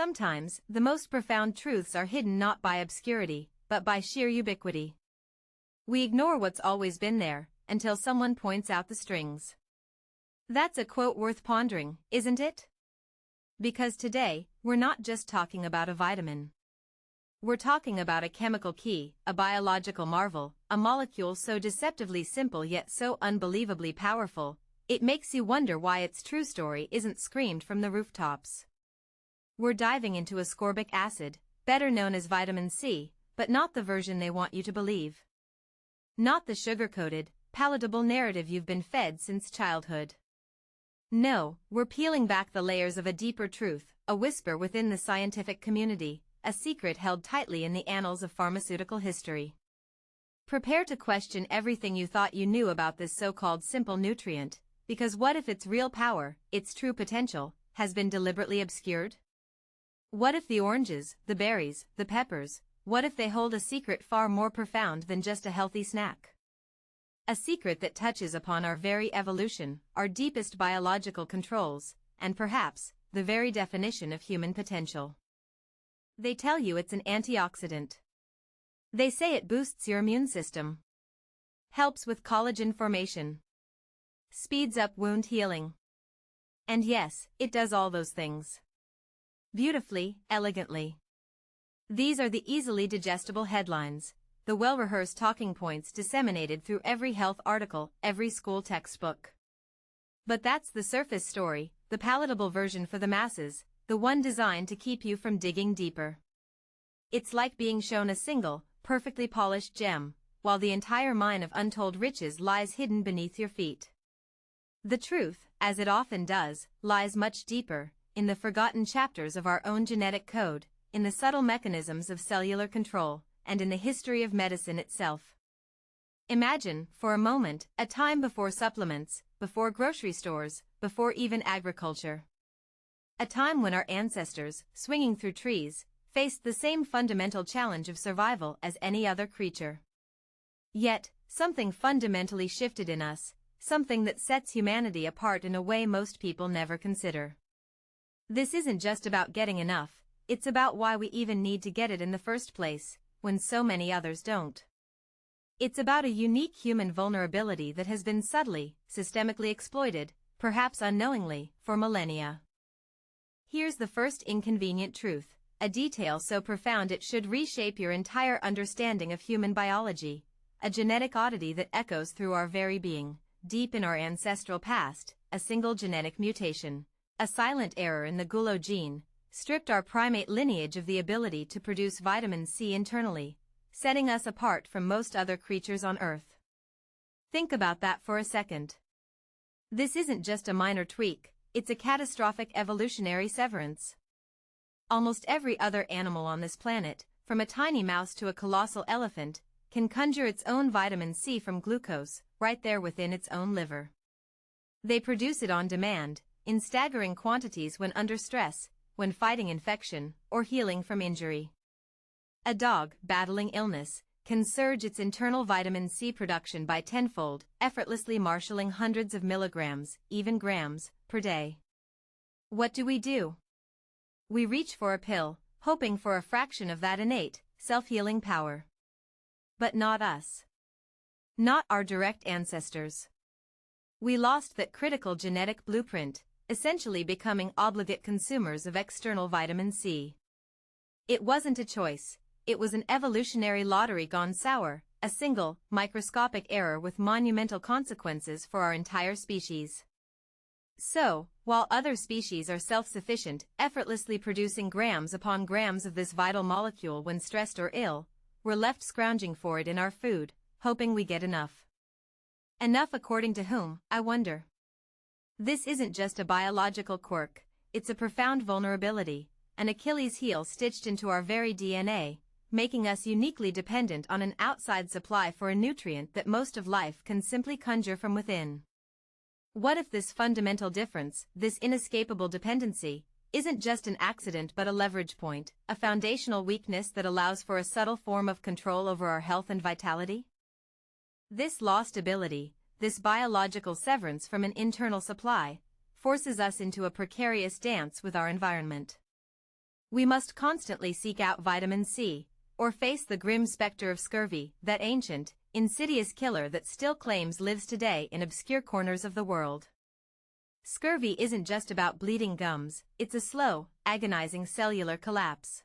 Sometimes, the most profound truths are hidden not by obscurity, but by sheer ubiquity. We ignore what's always been there, until someone points out the strings. That's a quote worth pondering, isn't it? Because today, we're not just talking about a vitamin. We're talking about a chemical key, a biological marvel, a molecule so deceptively simple yet so unbelievably powerful, it makes you wonder why its true story isn't screamed from the rooftops. We're diving into ascorbic acid, better known as vitamin C, but not the version they want you to believe. Not the sugar-coated, palatable narrative you've been fed since childhood. No, we're peeling back the layers of a deeper truth, a whisper within the scientific community, a secret held tightly in the annals of pharmaceutical history. Prepare to question everything you thought you knew about this so-called simple nutrient, because what if its real power, its true potential, has been deliberately obscured? What if the oranges, the berries, the peppers, what if they hold a secret far more profound than just a healthy snack? A secret that touches upon our very evolution, our deepest biological controls, and perhaps, the very definition of human potential. They tell you it's an antioxidant. They say it boosts your immune system, helps with collagen formation, speeds up wound healing. And yes, it does all those things. Beautifully, elegantly. These are the easily digestible headlines, the well-rehearsed talking points disseminated through every health article, every school textbook. But that's the surface story, the palatable version for the masses, the one designed to keep you from digging deeper. It's like being shown a single, perfectly polished gem, while the entire mine of untold riches lies hidden beneath your feet. The truth, as it often does, lies much deeper, in the forgotten chapters of our own genetic code, in the subtle mechanisms of cellular control, and in the history of medicine itself. Imagine, for a moment, a time before supplements, before grocery stores, before even agriculture. A time when our ancestors, swinging through trees, faced the same fundamental challenge of survival as any other creature. Yet, something fundamentally shifted in us, something that sets humanity apart in a way most people never consider. This isn't just about getting enough, it's about why we even need to get it in the first place, when so many others don't. It's about a unique human vulnerability that has been subtly, systemically exploited, perhaps unknowingly, for millennia. Here's the first inconvenient truth, a detail so profound it should reshape your entire understanding of human biology, a genetic oddity that echoes through our very being, deep in our ancestral past, a single genetic mutation, a silent error in the gulo gene, stripped our primate lineage of the ability to produce vitamin C internally, setting us apart from most other creatures on Earth. Think about that for a second. This isn't just a minor tweak, it's a catastrophic evolutionary severance. Almost every other animal on this planet, from a tiny mouse to a colossal elephant, can conjure its own vitamin C from glucose, right there within its own liver. They produce it on demand, in staggering quantities when under stress, when fighting infection, or healing from injury. A dog, battling illness, can surge its internal vitamin C production by tenfold, effortlessly marshalling hundreds of milligrams, even grams, per day. What do? We reach for a pill, hoping for a fraction of that innate, self-healing power. But not us. Not our direct ancestors. We lost that critical genetic blueprint, essentially becoming obligate consumers of external vitamin C. It wasn't a choice, it was an evolutionary lottery gone sour, a single, microscopic error with monumental consequences for our entire species. So, while other species are self-sufficient, effortlessly producing grams upon grams of this vital molecule when stressed or ill, we're left scrounging for it in our food, hoping we get enough. Enough according to whom, I wonder? This isn't just a biological quirk, it's a profound vulnerability, an Achilles heel stitched into our very DNA, making us uniquely dependent on an outside supply for a nutrient that most of life can simply conjure from within. What if this fundamental difference, this inescapable dependency, isn't just an accident but a leverage point, a foundational weakness that allows for a subtle form of control over our health and vitality? This lost ability, this biological severance from an internal supply, forces us into a precarious dance with our environment. We must constantly seek out vitamin C, or face the grim specter of scurvy, that ancient, insidious killer that still claims lives today in obscure corners of the world. Scurvy isn't just about bleeding gums, it's a slow, agonizing cellular collapse.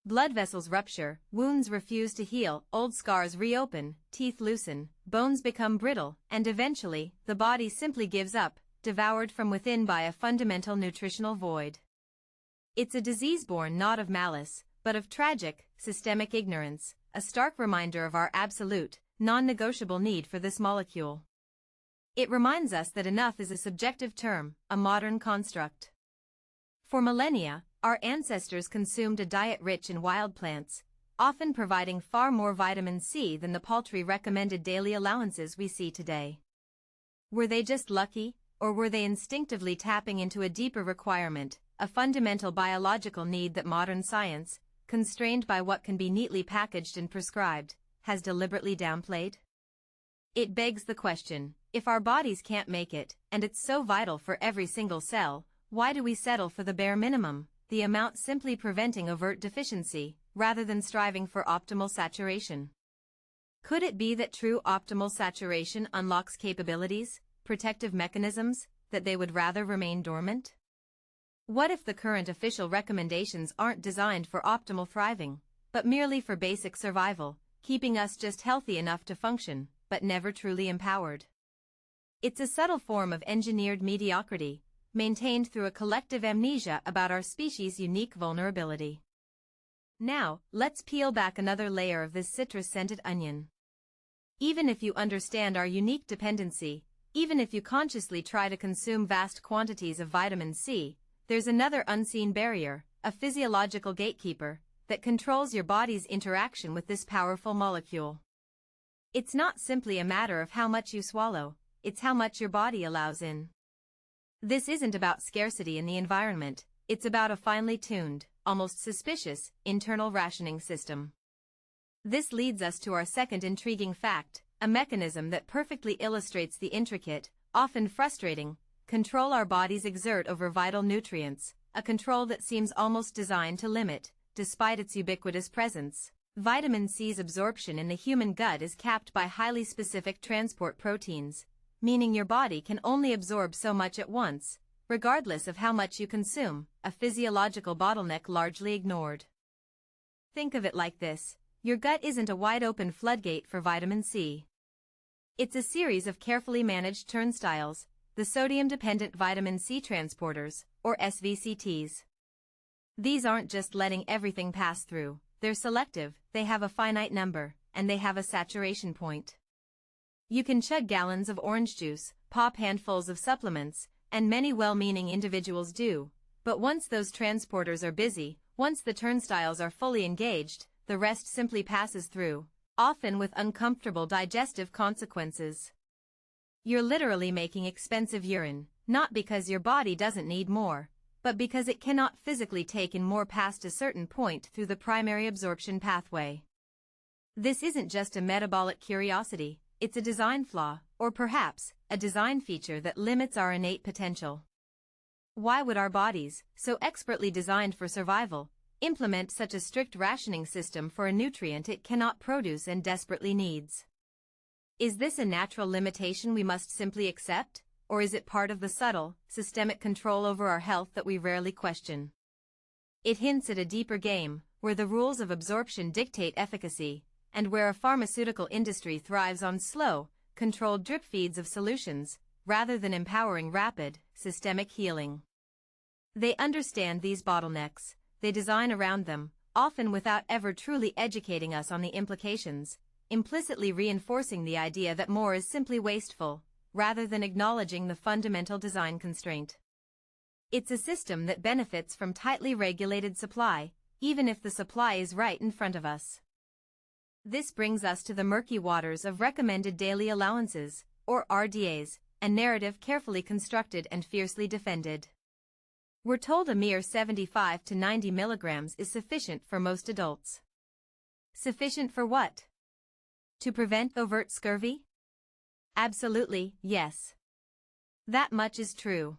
Blood vessels rupture, wounds refuse to heal, old scars reopen, teeth loosen, bones become brittle, and eventually, the body simply gives up, devoured from within by a fundamental nutritional void. It's a disease born not of malice, but of tragic, systemic ignorance, a stark reminder of our absolute, non-negotiable need for this molecule. It reminds us that enough is a subjective term, a modern construct. For millennia, our ancestors consumed a diet rich in wild plants, often providing far more vitamin C than the paltry recommended daily allowances we see today. Were they just lucky, or were they instinctively tapping into a deeper requirement, a fundamental biological need that modern science, constrained by what can be neatly packaged and prescribed, has deliberately downplayed? It begs the question, if our bodies can't make it, and it's so vital for every single cell, why do we settle for the bare minimum, the amount simply preventing overt deficiency, rather than striving for optimal saturation? Could it be that true optimal saturation unlocks capabilities, protective mechanisms, that they would rather remain dormant? What if the current official recommendations aren't designed for optimal thriving, but merely for basic survival, keeping us just healthy enough to function, but never truly empowered? It's a subtle form of engineered mediocrity, maintained through a collective amnesia about our species' unique vulnerability. Now, let's peel back another layer of this citrus-scented onion. Even if you understand our unique dependency, even if you consciously try to consume vast quantities of vitamin C, there's another unseen barrier, a physiological gatekeeper, that controls your body's interaction with this powerful molecule. It's not simply a matter of how much you swallow, it's how much your body allows in. This isn't about scarcity in the environment, it's about a finely tuned, almost suspicious, internal rationing system. This leads us to our second intriguing fact, a mechanism that perfectly illustrates the intricate, often frustrating, control our bodies exert over vital nutrients, a control that seems almost designed to limit, despite its ubiquitous presence. Vitamin C's absorption in the human gut is capped by highly specific transport proteins, meaning your body can only absorb so much at once, regardless of how much you consume, a physiological bottleneck largely ignored. Think of it like this, your gut isn't a wide-open floodgate for vitamin C. It's a series of carefully managed turnstiles, the sodium-dependent vitamin C transporters, or SVCTs. These aren't just letting everything pass through, they're selective, they have a finite number, and they have a saturation point. You can chug gallons of orange juice, pop handfuls of supplements, and many well-meaning individuals do, but once those transporters are busy, once the turnstiles are fully engaged, the rest simply passes through, often with uncomfortable digestive consequences. You're literally making expensive urine, not because your body doesn't need more, but because it cannot physically take in more past a certain point through the primary absorption pathway. This isn't just a metabolic curiosity, it's a design flaw, or perhaps, a design feature that limits our innate potential. Why would our bodies, so expertly designed for survival, implement such a strict rationing system for a nutrient it cannot produce and desperately needs? Is this a natural limitation we must simply accept, or is it part of the subtle, systemic control over our health that we rarely question? It hints at a deeper game, where the rules of absorption dictate efficacy, and where a pharmaceutical industry thrives on slow, controlled drip feeds of solutions, rather than empowering rapid, systemic healing. They understand these bottlenecks, they design around them, often without ever truly educating us on the implications, implicitly reinforcing the idea that more is simply wasteful, rather than acknowledging the fundamental design constraint. It's a system that benefits from tightly regulated supply, even if the supply is right in front of us. This brings us to the murky waters of recommended daily allowances, or RDAs, a narrative carefully constructed and fiercely defended. We're told a mere 75 to 90 milligrams is sufficient for most adults. Sufficient for what? To prevent overt scurvy? Absolutely, yes. That much is true.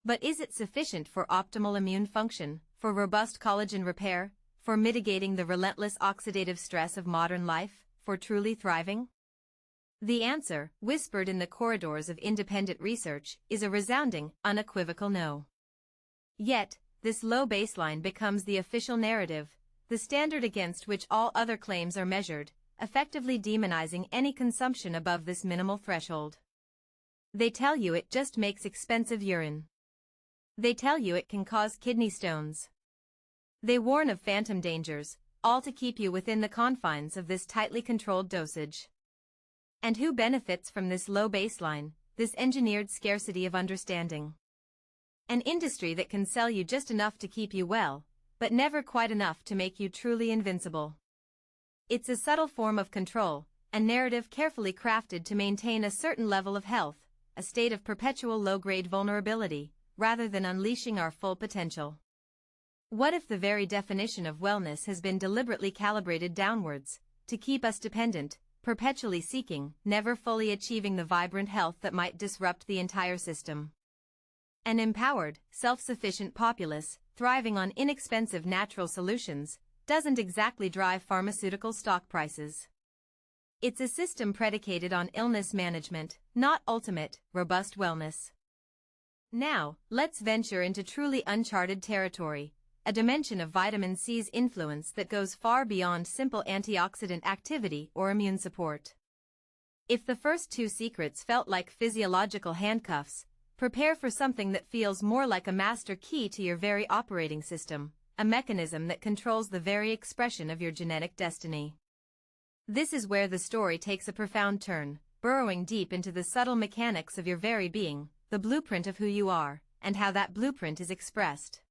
But is it sufficient for optimal immune function, for robust collagen repair, for mitigating the relentless oxidative stress of modern life, for truly thriving? The answer, whispered in the corridors of independent research, is a resounding, unequivocal no. Yet, this low baseline becomes the official narrative, the standard against which all other claims are measured, effectively demonizing any consumption above this minimal threshold. They tell you it just makes expensive urine. They tell you it can cause kidney stones. They warn of phantom dangers, all to keep you within the confines of this tightly controlled dosage. And who benefits from this low baseline, this engineered scarcity of understanding? An industry that can sell you just enough to keep you well, but never quite enough to make you truly invincible. It's a subtle form of control, a narrative carefully crafted to maintain a certain level of health, a state of perpetual low-grade vulnerability, rather than unleashing our full potential. What if the very definition of wellness has been deliberately calibrated downwards, to keep us dependent, perpetually seeking, never fully achieving the vibrant health that might disrupt the entire system? An empowered, self-sufficient populace, thriving on inexpensive natural solutions, doesn't exactly drive pharmaceutical stock prices. It's a system predicated on illness management, not ultimate, robust wellness. Now, let's venture into truly uncharted territory, a dimension of vitamin C's influence that goes far beyond simple antioxidant activity or immune support. If the first two secrets felt like physiological handcuffs, prepare for something that feels more like a master key to your very operating system, a mechanism that controls the very expression of your genetic destiny. This is where the story takes a profound turn, burrowing deep into the subtle mechanics of your very being, the blueprint of who you are, and how that blueprint is expressed.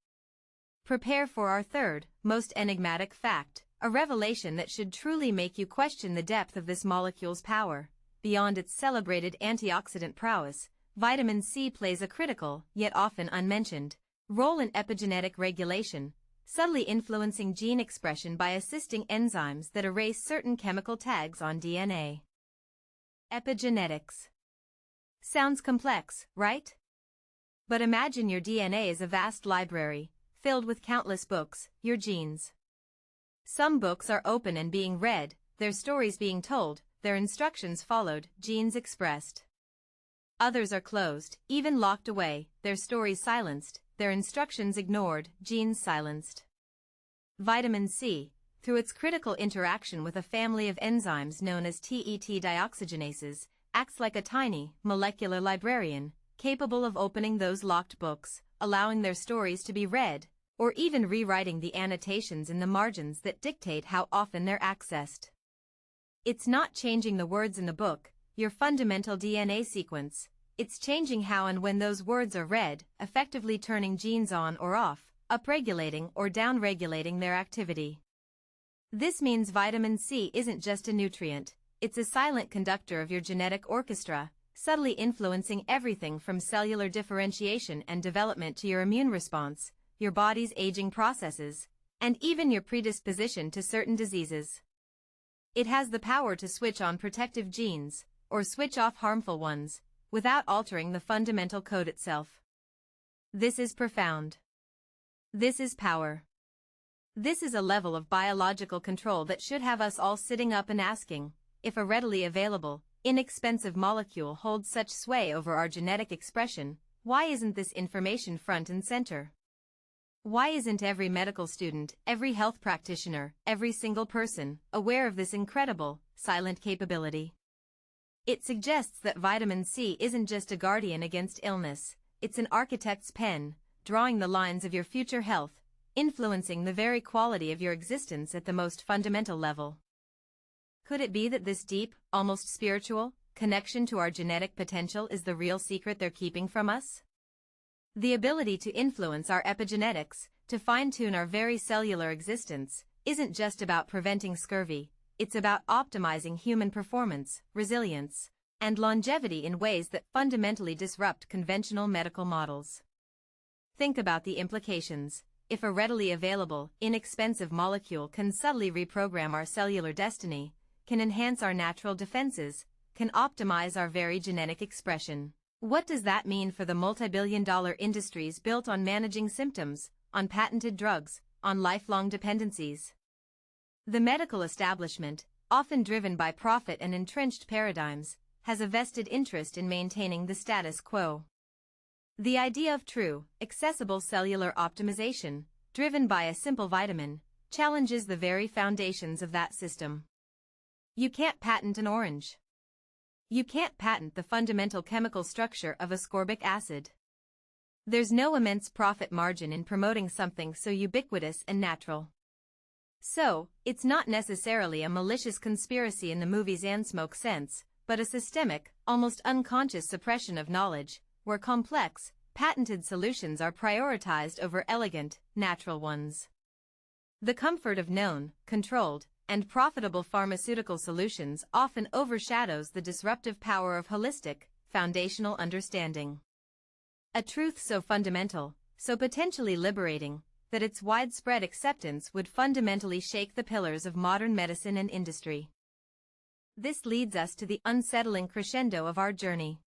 Prepare for our third, most enigmatic fact, a revelation that should truly make you question the depth of this molecule's power. Beyond its celebrated antioxidant prowess, vitamin C plays a critical, yet often unmentioned, role in epigenetic regulation, subtly influencing gene expression by assisting enzymes that erase certain chemical tags on DNA. Epigenetics. Sounds complex, right? But imagine your DNA is a vast library, filled with countless books, your genes. Some books are open and being read, their stories being told, their instructions followed, genes expressed. Others are closed, even locked away, their stories silenced, their instructions ignored, genes silenced. Vitamin C, through its critical interaction with a family of enzymes known as TET dioxygenases, acts like a tiny, molecular librarian, capable of opening those locked books, allowing their stories to be read, or even rewriting the annotations in the margins that dictate how often they're accessed. It's not changing the words in the book, your fundamental DNA sequence, it's changing how and when those words are read, effectively turning genes on or off, upregulating or downregulating their activity. This means vitamin C isn't just a nutrient, it's a silent conductor of your genetic orchestra, subtly influencing everything from cellular differentiation and development to your immune response, your body's aging processes, and even your predisposition to certain diseases. It has the power to switch on protective genes, or switch off harmful ones, without altering the fundamental code itself. This is profound. This is power. This is a level of biological control that should have us all sitting up and asking, if a readily available, inexpensive molecule holds such sway over our genetic expression, why isn't this information front and center? Why isn't every medical student, every health practitioner, every single person, aware of this incredible, silent capability? It suggests that vitamin C isn't just a guardian against illness, it's an architect's pen, drawing the lines of your future health, influencing the very quality of your existence at the most fundamental level. Could it be that this deep, almost spiritual, connection to our genetic potential is the real secret they're keeping from us? The ability to influence our epigenetics, to fine-tune our very cellular existence, isn't just about preventing scurvy, it's about optimizing human performance, resilience, and longevity in ways that fundamentally disrupt conventional medical models. Think about the implications. If a readily available, inexpensive molecule can subtly reprogram our cellular destiny, can enhance our natural defenses, can optimize our very genetic expression, what does that mean for the multi-billion-dollar industries built on managing symptoms, on patented drugs, on lifelong dependencies. The medical establishment, often driven by profit and entrenched paradigms, has a vested interest in maintaining the status quo. The idea of true, accessible cellular optimization, driven by a simple vitamin, challenges the very foundations of that system. You can't patent an orange. You can't patent the fundamental chemical structure of ascorbic acid. There's no immense profit margin in promoting something so ubiquitous and natural. So, it's not necessarily a malicious conspiracy in the movie's and smoke sense, but a systemic, almost unconscious suppression of knowledge, where complex, patented solutions are prioritized over elegant, natural ones. The comfort of known, controlled, and profitable pharmaceutical solutions often overshadows the disruptive power of holistic, foundational understanding. A truth so fundamental, so potentially liberating, that its widespread acceptance would fundamentally shake the pillars of modern medicine and industry. This leads us to the unsettling crescendo of our journey.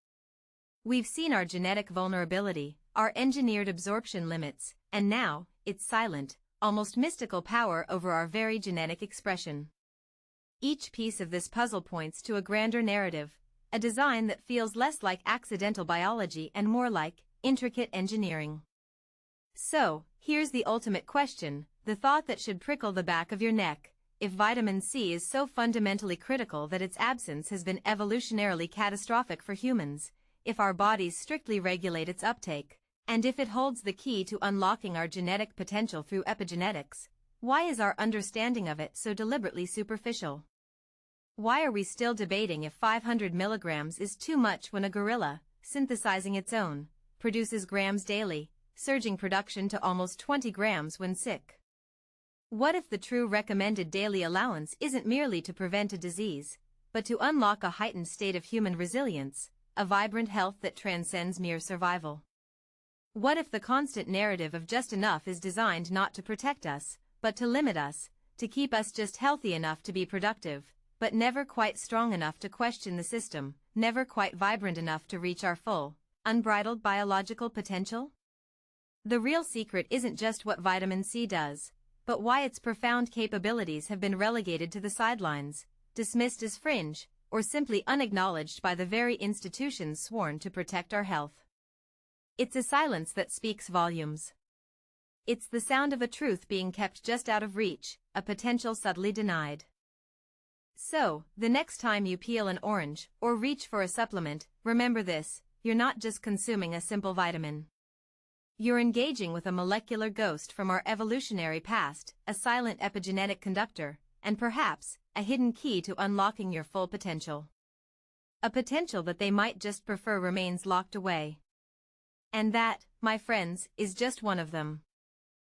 We've seen our genetic vulnerability, our engineered absorption limits, and now, its silent, almost mystical power over our very genetic expression. Each piece of this puzzle points to a grander narrative, a design that feels less like accidental biology and more like intricate engineering. So, here's the ultimate question, the thought that should prickle the back of your neck. If vitamin C is so fundamentally critical that its absence has been evolutionarily catastrophic for humans, if our bodies strictly regulate its uptake, and if it holds the key to unlocking our genetic potential through epigenetics, why is our understanding of it so deliberately superficial? Why are we still debating if 500 milligrams is too much when a gorilla, synthesizing its own, produces grams daily, surging production to almost 20 grams when sick? What if the true recommended daily allowance isn't merely to prevent a disease, but to unlock a heightened state of human resilience, a vibrant health that transcends mere survival? What if the constant narrative of just enough is designed not to protect us, but to limit us, to keep us just healthy enough to be productive, but never quite strong enough to question the system, never quite vibrant enough to reach our full, unbridled biological potential? The real secret isn't just what vitamin C does, but why its profound capabilities have been relegated to the sidelines, dismissed as fringe, or simply unacknowledged by the very institutions sworn to protect our health. It's a silence that speaks volumes. It's the sound of a truth being kept just out of reach, a potential subtly denied. So, the next time you peel an orange or reach for a supplement, remember this: you're not just consuming a simple vitamin. You're engaging with a molecular ghost from our evolutionary past, a silent epigenetic conductor, and perhaps, a hidden key to unlocking your full potential. A potential that they might just prefer remains locked away. And that, my friends, is just one of them.